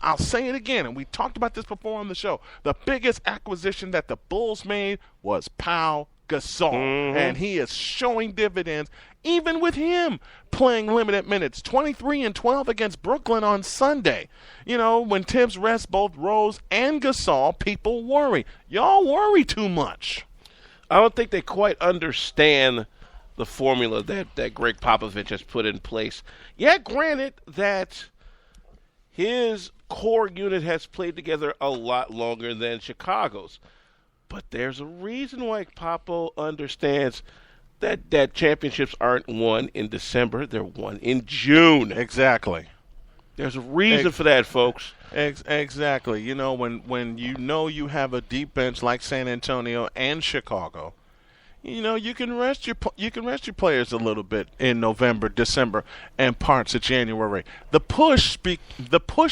I'll say it again, and we talked about this before on the show. The biggest acquisition that the Bulls made was Pau Gasol, and he is showing dividends even with him playing limited minutes, 23 and 12 against Brooklyn on Sunday. You know, when Tibbs rests both Rose and Gasol, people worry. Y'all worry too much. I don't think they quite understand the formula that Greg Popovich has put in place. Yeah, granted that his core unit has played together a lot longer than Chicago's. But there's a reason why Popo understands that championships aren't won in December. They're won in June. Exactly. There's a reason for that, folks. Exactly. You know, when you know you have a deep bench like San Antonio and Chicago, you know, you can rest your players a little bit in November, December, and parts of January. The push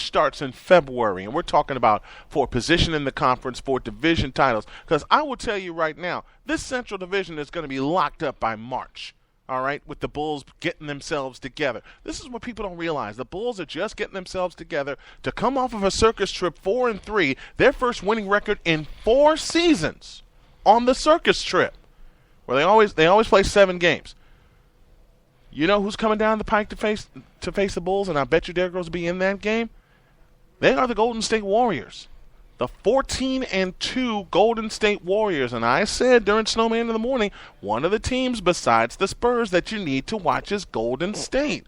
starts in February, and we're talking about for position in the conference, for division titles. Because I will tell you right now, this Central Division is going to be locked up by March. All right, with the Bulls getting themselves together. This is what people don't realize. The Bulls are just getting themselves together to come off of a circus trip 4-3, their first winning record in 4 seasons on the circus trip, where they always play 7 games. You know who's coming down the pike to face the Bulls, and I bet you Derrick Rose will be in that game? They are the Golden State Warriors. The 14-2 Golden State Warriors. And I said during Snowman in the Morning, one of the teams besides the Spurs that you need to watch is Golden State.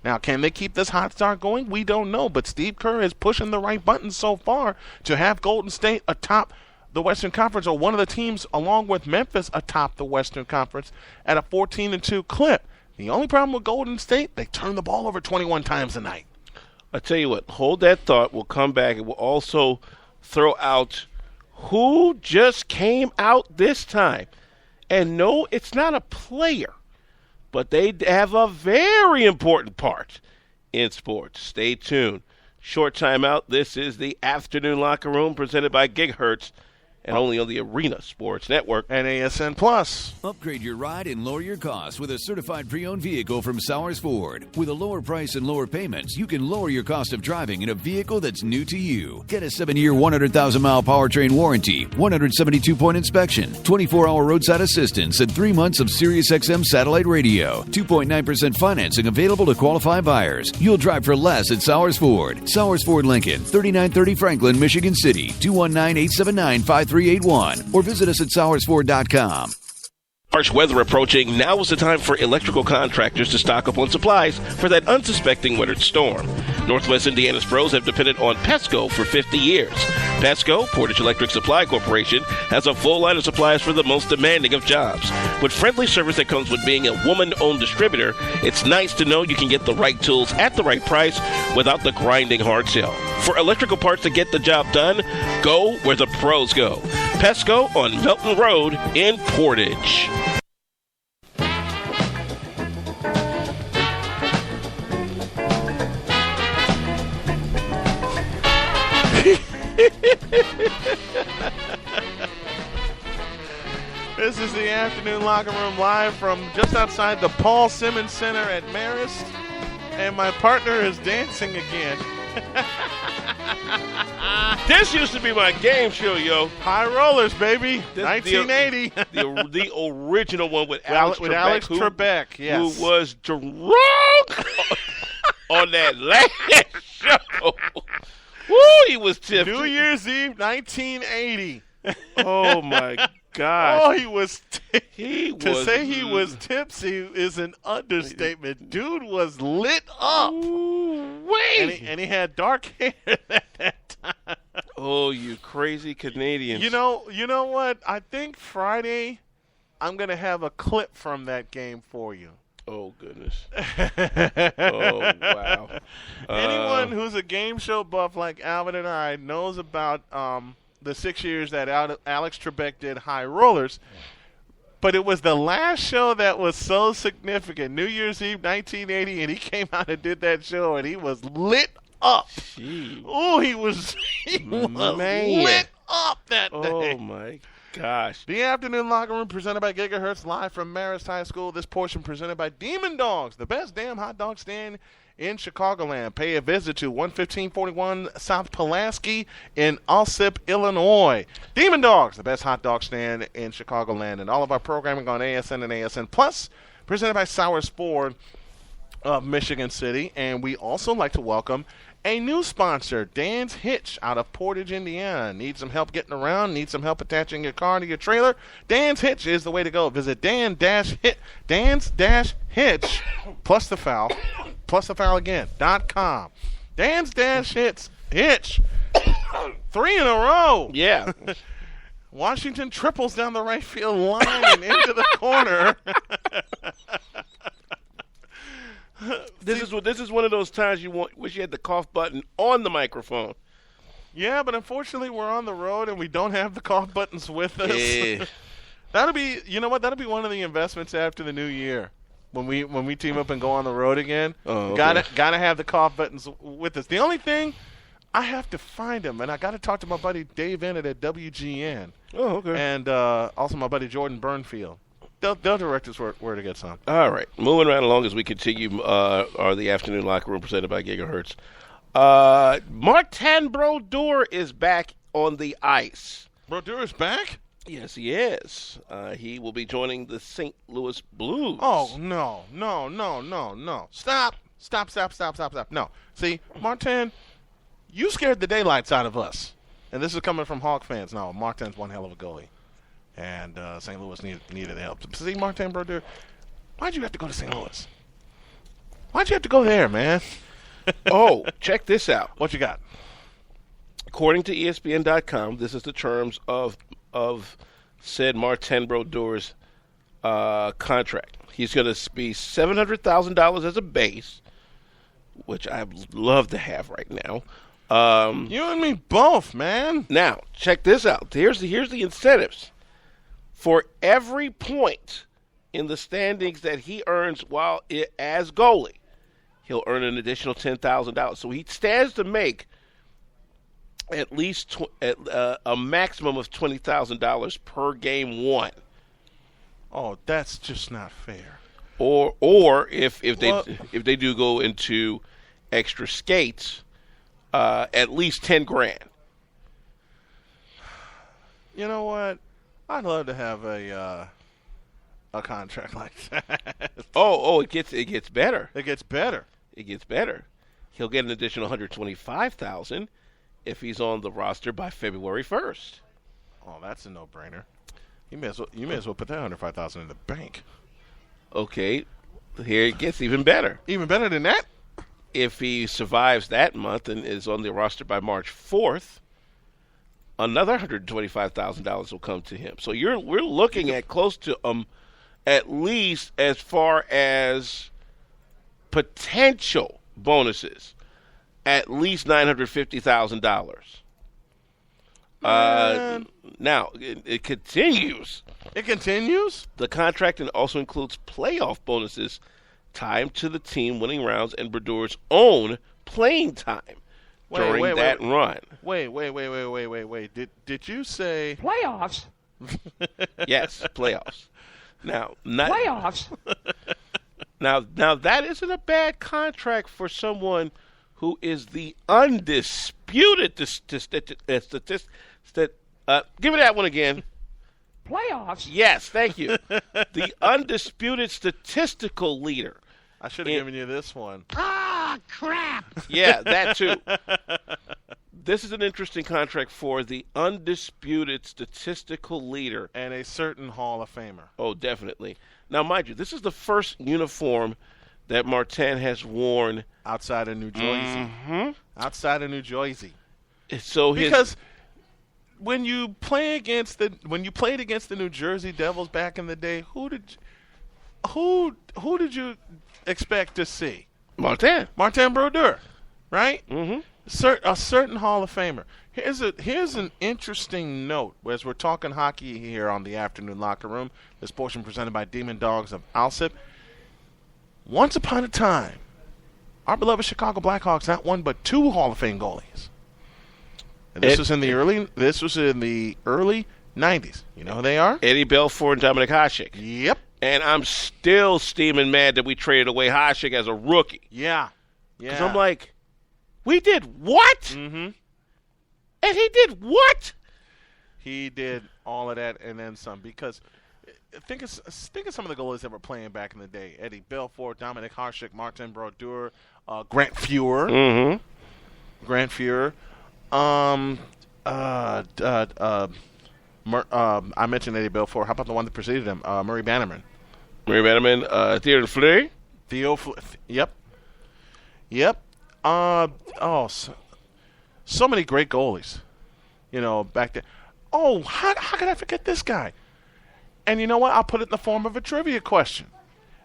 Now, can they keep this hot start going? We don't know, but Steve Kerr is pushing the right buttons so far to have Golden State atop the Western Conference, or one of the teams along with Memphis atop the Western Conference at a 14-2 clip. The only problem with Golden State, they turn the ball over 21 times a night. I'll tell you what, hold that thought. We'll come back and we'll also throw out who just came out this time. And no, it's not a player, but they have a very important part in sports. Stay tuned. Short time out. This is the Afternoon Locker Room presented by Gigahertz, and only on the Arena Sports Network and ASN Plus. Upgrade your ride and lower your costs with a certified pre-owned vehicle from Sowers Ford. With a lower price and lower payments, you can lower your cost of driving in a vehicle that's new to you. Get a 7-year, 100,000-mile powertrain warranty, 172-point inspection, 24-hour roadside assistance, and 3 months of SiriusXM satellite radio. 2.9% financing available to qualified buyers. You'll drive for less at Sowers Ford. Sowers Ford Lincoln, 3930 Franklin, Michigan City, 219-879-5381. Or visit us at SowersFord.com. Harsh weather approaching. Now is the time for electrical contractors to stock up on supplies for that unsuspecting winter storm. Northwest Indiana's pros have depended on Pesco for 50 years. Pesco, Portage Electric Supply Corporation, has a full line of supplies for the most demanding of jobs. With friendly service that comes with being a woman-owned distributor, it's nice to know you can get the right tools at the right price without the grinding hard sell. For electrical parts to get the job done, go where the pros go. Pesco on Melton Road in Portage. This is the Afternoon Locker Room live from just outside the Paul Simmons Center at Marist, and my partner is dancing again. This used to be my game show, yo. High Rollers, baby. 1980. The original one with Alex Trebek, yes. Who was drunk on that last show. Woo, he was tipsy. New Year's Eve, 1980. Oh, my gosh. Oh, he was he was tipsy is an understatement. Dude was lit up. And he had dark hair at that time. Oh, you crazy Canadians. You know what? I think Friday I'm going to have a clip from that game for you. Oh, goodness. Oh, wow. Anyone who's a game show buff like Alvin and I knows about the 6 years that Alex Trebek did High Rollers. But it was the last show that was so significant. New Year's Eve, 1980, and he came out and did that show, and he was lit up. Oh, he was lit up that day. Oh, my gosh. The Afternoon Locker Room presented by Gigahertz, live from Marist High School. This portion presented by Demon Dogs, the best damn hot dog stand in Chicagoland. Pay a visit to 11541 South Pulaski in Alsip, Illinois. Demon Dogs, the best hot dog stand in Chicagoland. And all of our programming on ASN and ASN Plus, presented by Sour Sport of Michigan City. And we also like to welcome a new sponsor, Dan's Hitch, out of Portage, Indiana. Need some help getting around? Need some help attaching your car to your trailer? Dan's Hitch is the way to go. Visit Dan's-Hitch, plus the foul again.com. Dan's-Hitch. 3 in a row. Yeah. Washington triples down the right field line and into the corner. This is one of those times wish you had the cough button on the microphone. Yeah, but unfortunately we're on the road and we don't have the cough buttons with us. Yeah. That'll be one of the investments after the new year. When we team up and go on the road again. Oh, okay. Gotta have the cough buttons with us. The only thing, I have to find them, and I got to talk to my buddy Dave Ennett at WGN. Oh, okay. And also my buddy Jordan Burnfield. They'll direct us where to get some. All right. Moving right along as we continue the afternoon locker room presented by Gigahertz. Martin Brodeur is back on the ice. Brodeur is back? Yes, he is. He will be joining the St. Louis Blues. Oh, no. Stop. No. See, Martin, you scared the daylights out of us. And this is coming from Hawk fans. No, Martin's one hell of a goalie. And St. Louis needed help. See, Martin Brodeur, why'd you have to go to St. Louis? Why'd you have to go there, man? Oh, check this out. What you got? According to ESPN.com, this is the terms of said Martin Brodeur's contract. He's going to be $700,000 as a base, which I'd love to have right now. You and me both, man. Now, check this out. Here's the incentives. For every point in the standings that he earns while as goalie, he'll earn an additional $10,000. So he stands to make at least a maximum of $20,000 per game won. Oh, that's just not fair. Or if they do go into extra skates, at least $10,000. You know what? I'd love to have a contract like that. Oh, it gets better. It gets better. It gets better. He'll get an additional $125,000 if he's on the roster by February 1st. Oh, that's a no-brainer. You may as well put that $105,000 in the bank. Okay, here it gets even better. Even better than that? If he survives that month and is on the roster by March 4th, another $125,000 will come to him. So we're looking at close to at least as far as potential bonuses, at least $950,000. Now it continues. It continues? The contract also includes playoff bonuses tied to the team winning rounds and Brodeur's own playing time during that run. Wait. Did you say playoffs? Yes, playoffs. Now, playoffs. Now that isn't a bad contract for someone who is the undisputed give me that one again. Playoffs? Yes, thank you. The undisputed statistical leader. I should have given you this one. Ah, crap. Yeah, that too. This is an interesting contract for the undisputed statistical leader. And a certain Hall of Famer. Oh, definitely. Now, mind you, this is the first uniform that Martin has worn outside of New Jersey. Mm-hmm. Outside of New Jersey. So because when you played against the New Jersey Devils back in the day, who did you expect to see? Martin Brodeur, right? Mm-hmm. A certain Hall of Famer. Here's an interesting note as we're talking hockey here on the Afternoon Locker Room. This portion presented by Demon Dogs of Alsip. Once upon a time, our beloved Chicago Blackhawks not one but two Hall of Fame goalies. And this was in the early 90s. You know who they are? Eddie Belfour and Dominic Hasek. Yep. And I'm still steaming mad that we traded away Hasek as a rookie. Yeah. Because Yeah. I'm like, we did what? Mm-hmm. And he did what? He did all of that and then some. Because think of some of the goalies that were playing back in the day: Eddie Belfour, Dominic Hasek, Martin Brodeur, Grant Fuhr. Mm-hmm. Grant Fuhr. I mentioned Eddie Belfour. How about the one that preceded him? Murray Bannerman. Murray Bannerman, Theodore Fleury. Yep. So many great goalies. Back then. Oh, how could I forget this guy? And you know what? I'll put it in the form of a trivia question.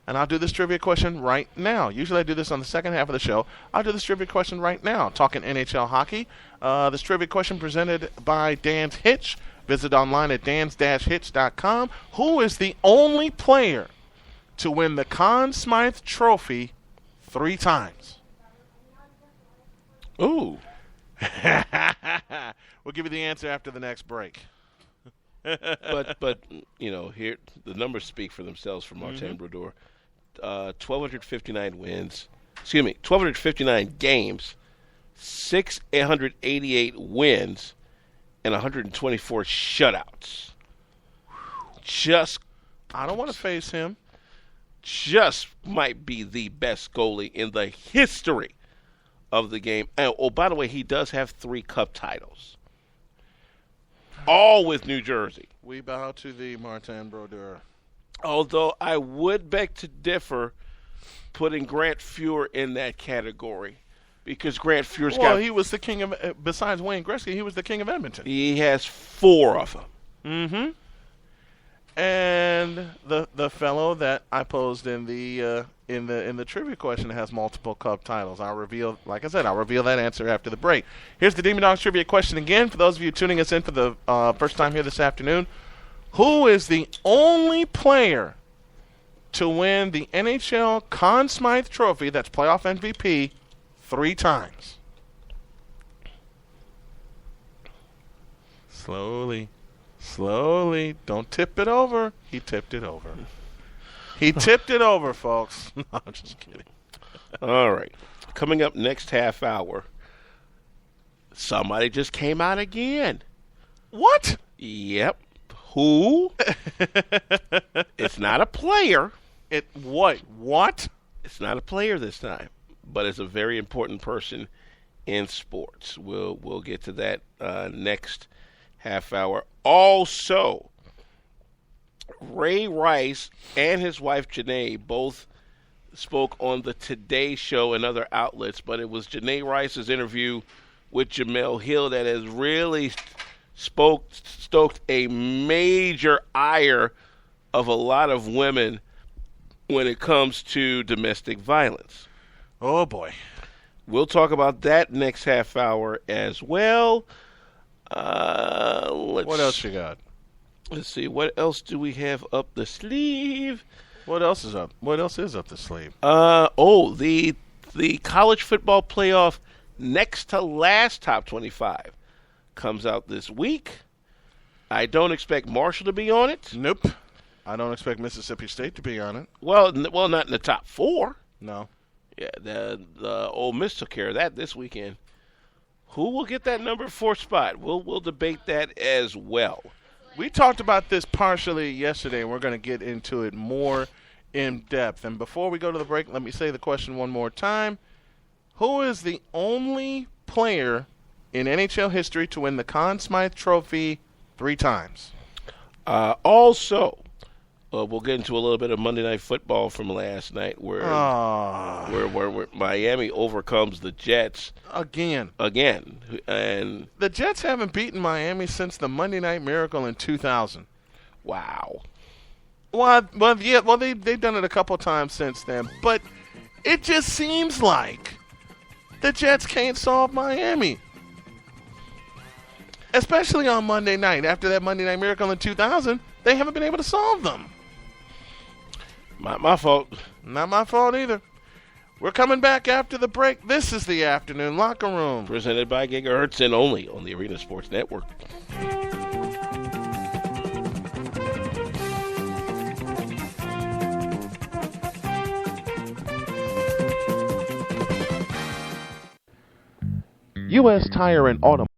And I'll do this trivia question right now. Usually I do this on the second half of the show. I'll do this trivia question right now. Talking NHL hockey. This trivia question presented by Dan's Hitch. Visit online at dans-hitch.com. Who is the only player to win the Conn Smythe Trophy 3 times? Ooh. We'll give you the answer after the next break. but here the numbers speak for themselves for Martin Brodeur. 1,259 wins. Excuse me, 1,259 games, 688 wins, and 124 shutouts. I don't want to face him. Just might be the best goalie in the history of the game. And, by the way, he does have 3 cup titles. All with New Jersey. We bow to thee, Martin Brodeur. Although I would beg to differ putting Grant Fuhr in that category because Grant Fuhr's got... he was the king of... besides Wayne Gretzky, he was the king of Edmonton. He has 4 of them. Mm-hmm. And the fellow that I posed in the trivia question has multiple cup titles. I'll reveal that answer after the break. Here's the Demon Dogs trivia question again. For those of you tuning us in for the first time here this afternoon, who is the only player to win the NHL Conn Smythe Trophy, that's playoff MVP, 3 times? Slowly. Don't tip it over. He tipped it over. He tipped it over, folks. No, I'm just kidding. All right. Coming up next half hour, somebody just came out again. What? Yep. Who? It's not a player. What? It's not a player this time, but it's a very important person in sports. We'll get to that next half hour. Also, Ray Rice and his wife Janae both spoke on the Today Show and other outlets, but it was Janae Rice's interview with Jemele Hill that has really stoked a major ire of a lot of women when it comes to domestic violence. Oh, boy. We'll talk about that next half hour as well. What else you got? Let's see. What else do we have up the sleeve? What else is up? What else is up the sleeve? The college football playoff next to last top 25 comes out this week. I don't expect Marshall to be on it. Nope. I don't expect Mississippi State to be on it. Well, not in the top 4. No. Yeah, the Ole Miss took care of that this weekend. Who will get that number 4 spot? We'll debate that as well. We talked about this partially yesterday, and we're going to get into it more in depth. And before we go to the break, let me say the question one more time. Who is the only player in NHL history to win the Conn Smythe Trophy 3 times? Also, we'll get into a little bit of Monday Night Football from last night where Miami overcomes the Jets. Again. And the Jets haven't beaten Miami since the Monday Night Miracle in 2000. Wow. Well, they've done it a couple times since then, but it just seems like the Jets can't solve Miami. Especially on Monday night. After that Monday Night Miracle in 2000, they haven't been able to solve them. Not my fault. Not my fault either. We're coming back after the break. This is the Afternoon Locker Room. Presented by Gigahertz and only on the Arena Sports Network. U.S. Tire and Automobile